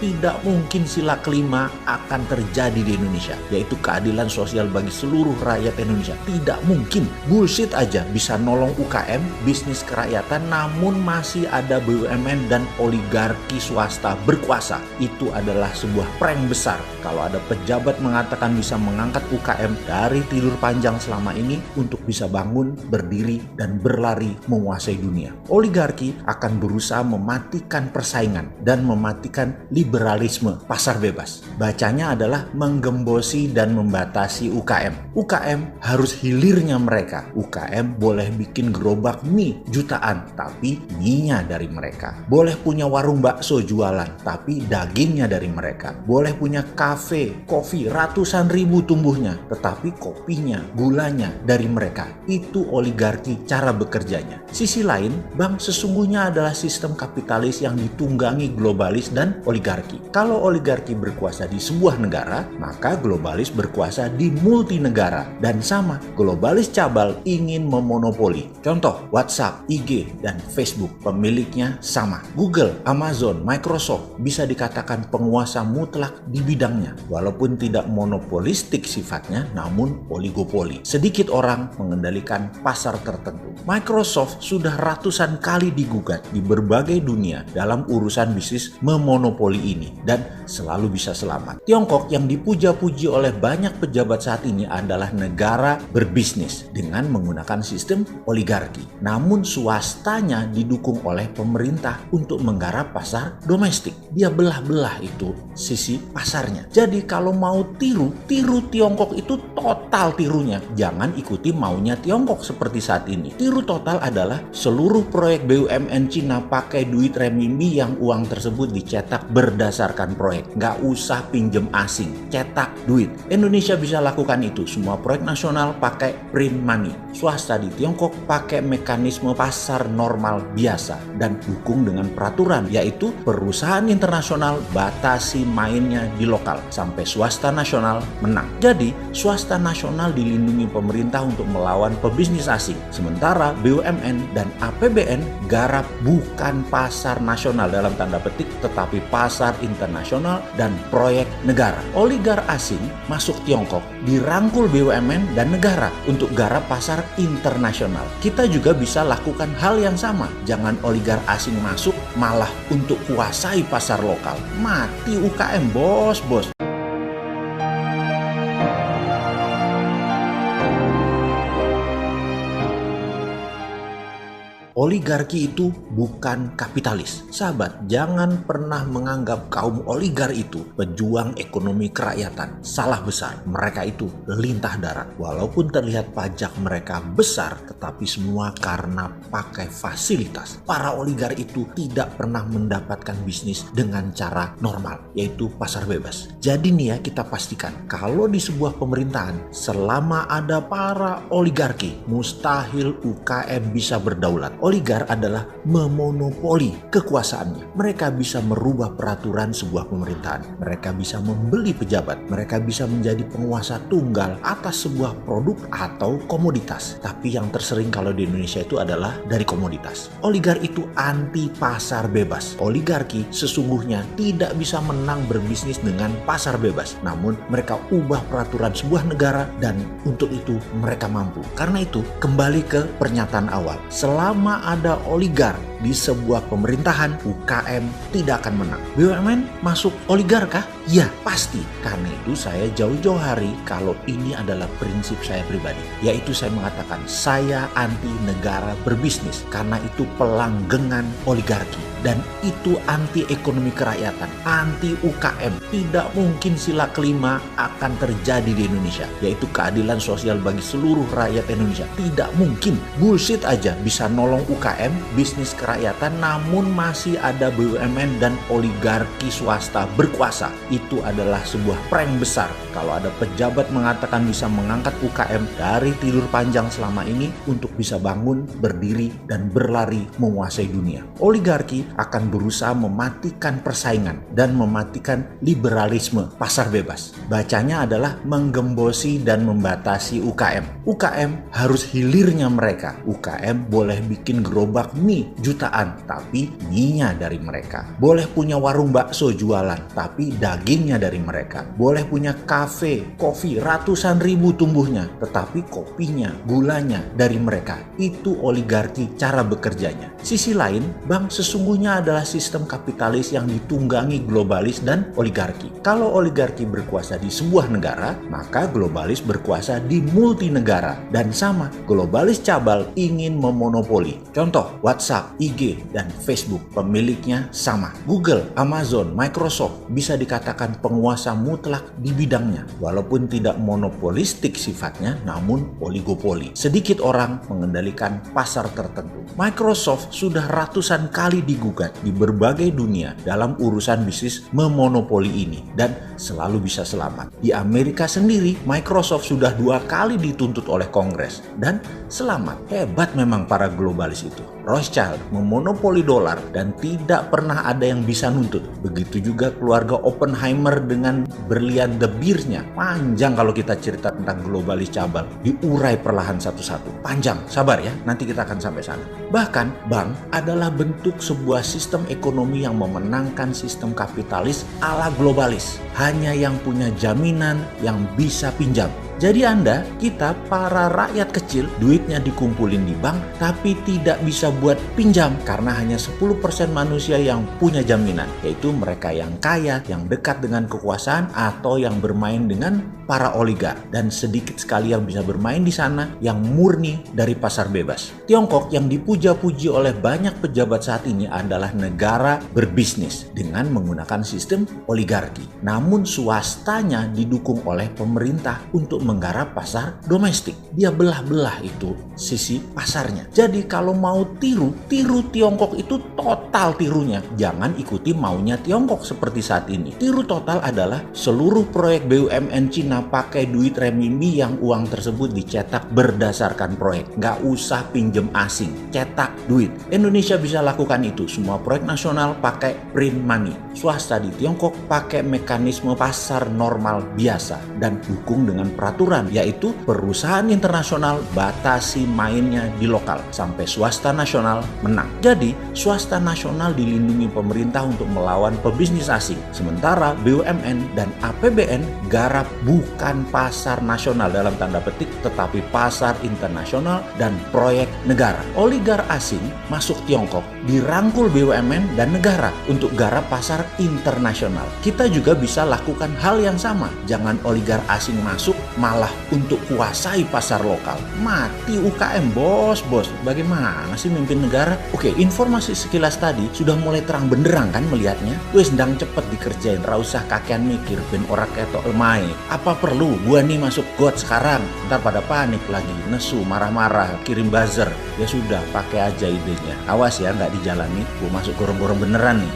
tidak mungkin sila kelima akan terjadi di Indonesia, yaitu keadilan sosial bagi seluruh rakyat Indonesia. Tidak mungkin. Bullshit aja bisa nolong UKM, bisnis kerakyatan, namun masih ada BUMN dan oligarki swasta berkuasa. Itu adalah sebuah prank besar kalau ada pejabat mengatakan bisa mengangkat UKM dari tidur panjang selama ini untuk bisa bangun, berdiri, dan berlari menguasai dunia. Oligarki akan berusaha mematikan persaingan dan mematikan liberalisme pasar bebas. Bacanya adalah menggembosi dan membatasi UKM. UKM harus hilirnya mereka. UKM boleh bikin gerobak mie jutaan, tapi mie-nya dari mereka. Boleh punya warung bakso jualan, tapi dagingnya dari mereka. Boleh punya kafe, kopi ratusan ribu tumbuhnya, tetapi kopinya, gulanya dari mereka. Itu oligarki cara bekerjanya. Sisi lain, bank sesungguhnya adalah sistem kapitalis yang ditunggangi globalis dan oligarki. Kalau oligarki berkuasa di sebuah negara, maka globalis berkuasa di multinegara. Dan sama, globalis cabal ingin memonopoli. Contoh, WhatsApp, IG, dan Facebook pemiliknya sama. Google, Amazon, Microsoft bisa dikatakan penguasa mutlak di bidangnya. Walaupun tidak monopolistik sifatnya, namun oligopoli. Sedikit orang mengendalikan pasar tertentu. Microsoft sudah ratusan kali digugat di berbagai dunia dalam urusan bisnis memonopoli ini dan selalu bisa selamat. Tiongkok yang dipuja-puji oleh banyak pejabat saat ini adalah negara berbisnis dengan menggunakan sistem oligarki. Namun swastanya didukung oleh pemerintah untuk menggarap pasar domestik. Dia belah-belah itu sisi pasarnya. Jadi kalau mau tiru Tiongkok itu total tirunya. Jangan ikuti maunya Tiongkok seperti saat ini. Tiru total adalah seluruh proyek BUMN Cina pakai duit renminbi yang uang tersebut dicetak berdasarkan proyek. Nggak usah pinjem asing, cetak duit. Indonesia bisa lakukan itu. Semua proyek nasional pakai print money. Swasta di Tiongkok pakai mekanisme pasar normal biasa dan dukung dengan peraturan, yaitu perusahaan internasional batasi mainnya di lokal sampai swasta nasional menang. Jadi swasta nasional dilindungi pemerintah untuk melawan pebisnis asing. Sementara BUMN dan APBN garap bukan pasar nasional dalam tanda petik, tetapi pasar internasional dan proyek negara. Oligar asing masuk Tiongkok, dirangkul BUMN dan negara untuk garap pasar internasional. Kita juga bisa lakukan hal yang sama. Jangan oligar asing masuk malah untuk kuasai pasar lokal. Mati UKM, bos. Oligarki itu bukan kapitalis. Sahabat, jangan pernah menganggap kaum oligar itu pejuang ekonomi kerakyatan. Salah besar. Mereka itu lintah darat. Walaupun terlihat pajak mereka besar, tetapi semua karena pakai fasilitas. Para oligar itu tidak pernah mendapatkan bisnis dengan cara normal, yaitu pasar bebas. Jadi nih ya, kita pastikan kalau di sebuah pemerintahan selama ada para oligarki, mustahil UKM bisa berdaulat. Oligar adalah memonopoli kekuasaannya. Mereka bisa merubah peraturan sebuah pemerintahan. Mereka bisa membeli pejabat. Mereka bisa menjadi penguasa tunggal atas sebuah produk atau komoditas. Tapi yang tersering kalau di Indonesia itu adalah dari komoditas. Oligar itu anti pasar bebas. Oligarki sesungguhnya tidak bisa menang berbisnis dengan pasar bebas. Namun mereka ubah peraturan sebuah negara dan untuk itu mereka mampu. Karena itu kembali ke pernyataan awal. Selama ada oligar di sebuah pemerintahan, UKM tidak akan menang. BUMN masuk oligar kah? Ya, pasti. Karena itu saya jauh-jauh hari kalau ini adalah prinsip saya pribadi. Yaitu saya mengatakan saya anti negara berbisnis. Karena itu pelanggengan oligarki. Dan itu anti ekonomi kerakyatan, anti UKM. Tidak mungkin sila kelima akan terjadi di Indonesia, yaitu keadilan sosial bagi seluruh rakyat Indonesia. Tidak mungkin. Bullshit aja bisa nolong UKM, bisnis kerakyatan, namun masih ada BUMN dan oligarki swasta berkuasa. Itu adalah sebuah prank besar kalau ada pejabat mengatakan bisa mengangkat UKM dari hari tidur panjang selama ini untuk bisa bangun, berdiri, dan berlari menguasai dunia. Oligarki akan berusaha mematikan persaingan dan mematikan liberalisme pasar bebas. Bacanya adalah menggembosi dan membatasi UKM. UKM harus hilirnya mereka. UKM boleh bikin gerobak mie jutaan, tapi mie-nya dari mereka. Boleh punya warung bakso jualan, tapi dagingnya dari mereka. Boleh punya kafe, kopi ratusan ribu tumbuhnya, tetapi kopinya, gulanya dari mereka. Itu oligarki cara bekerjanya. Sisi lain, bank sesungguhnya adalah sistem kapitalis yang ditunggangi globalis dan oligarki. Kalau oligarki berkuasa di sebuah negara, maka globalis berkuasa di multinegara. Dan sama, globalis cabal ingin memonopoli. Contoh, WhatsApp, IG, dan Facebook pemiliknya sama. Google, Amazon, Microsoft bisa dikatakan penguasa mutlak di bidangnya. Walaupun tidak monopolistik sifatnya, namun oligopoli. Sedikit orang mengendalikan pasar tertentu. Microsoft sudah ratusan kali digugat di berbagai dunia dalam urusan bisnis memonopoli ini dan selalu bisa selamat. Di Amerika sendiri, Microsoft sudah 2 kali dituntut oleh Kongres dan selamat. Hebat memang para globalis itu. Rothschild memonopoli dolar dan tidak pernah ada yang bisa nuntut. Begitu juga keluarga Oppenheimer dengan berlian De Beers-nya. Panjang kalau kita cerita tentang globalis cabal. Diurai perlahan satu-satu. Panjang, sabar ya, nanti kita akan sampai sana. Bahkan, bank adalah bentuk sebuah sistem ekonomi yang memenangkan sistem kapitalis ala globalis. Hanya yang punya jaminan yang bisa pinjam. Jadi Anda, kita para rakyat kecil, duitnya dikumpulin di bank, tapi tidak bisa buat pinjam karena hanya 10% manusia yang punya jaminan, yaitu mereka yang kaya, yang dekat dengan kekuasaan, atau yang bermain dengan para oligark. Dan sedikit sekali yang bisa bermain di sana yang murni dari pasar bebas. Tiongkok yang dipuja-puji oleh banyak pejabat saat ini adalah negara berbisnis dengan menggunakan sistem oligarki. Namun swastanya didukung oleh pemerintah untuk menggarap pasar domestik. Dia belah-belah itu sisi pasarnya. Jadi kalau mau tiru Tiongkok itu total tirunya. Jangan ikuti maunya Tiongkok seperti saat ini. Tiru total adalah seluruh proyek BUMN Cina pakai duit renminbi yang uang tersebut dicetak berdasarkan proyek. Nggak usah pinjem asing, cetak duit. Indonesia bisa lakukan itu. Semua proyek nasional pakai print money. Swasta di Tiongkok pakai mekanisme pasar normal biasa dan dukung dengan peraturan, yaitu perusahaan internasional batasi mainnya di lokal sampai swasta nasional menang. Jadi swasta nasional dilindungi pemerintah untuk melawan pebisnis asing, sementara BUMN dan APBN garap bukan pasar nasional dalam tanda petik, tetapi pasar internasional dan proyek negara. Oligar asing masuk Tiongkok dirangkul BUMN dan negara untuk garap pasar internasional. Kita juga bisa lakukan hal yang sama. Jangan oligar asing masuk malah untuk kuasai pasar lokal. Mati UKM, bos. Bagaimana sih mimpin negara? Oke, informasi sekilas tadi sudah mulai terang benderang kan melihatnya? Wes ndang cepet dikerjain, ra usah kakean mikir ben ora ketok lemai. Apa perlu gua nih masuk got sekarang? Ntar pada panik lagi, nesu, marah-marah, kirim buzzer. Ya sudah, pakai aja idenya. Awas ya nggak dijalani, gua masuk gorong-gorong beneran nih.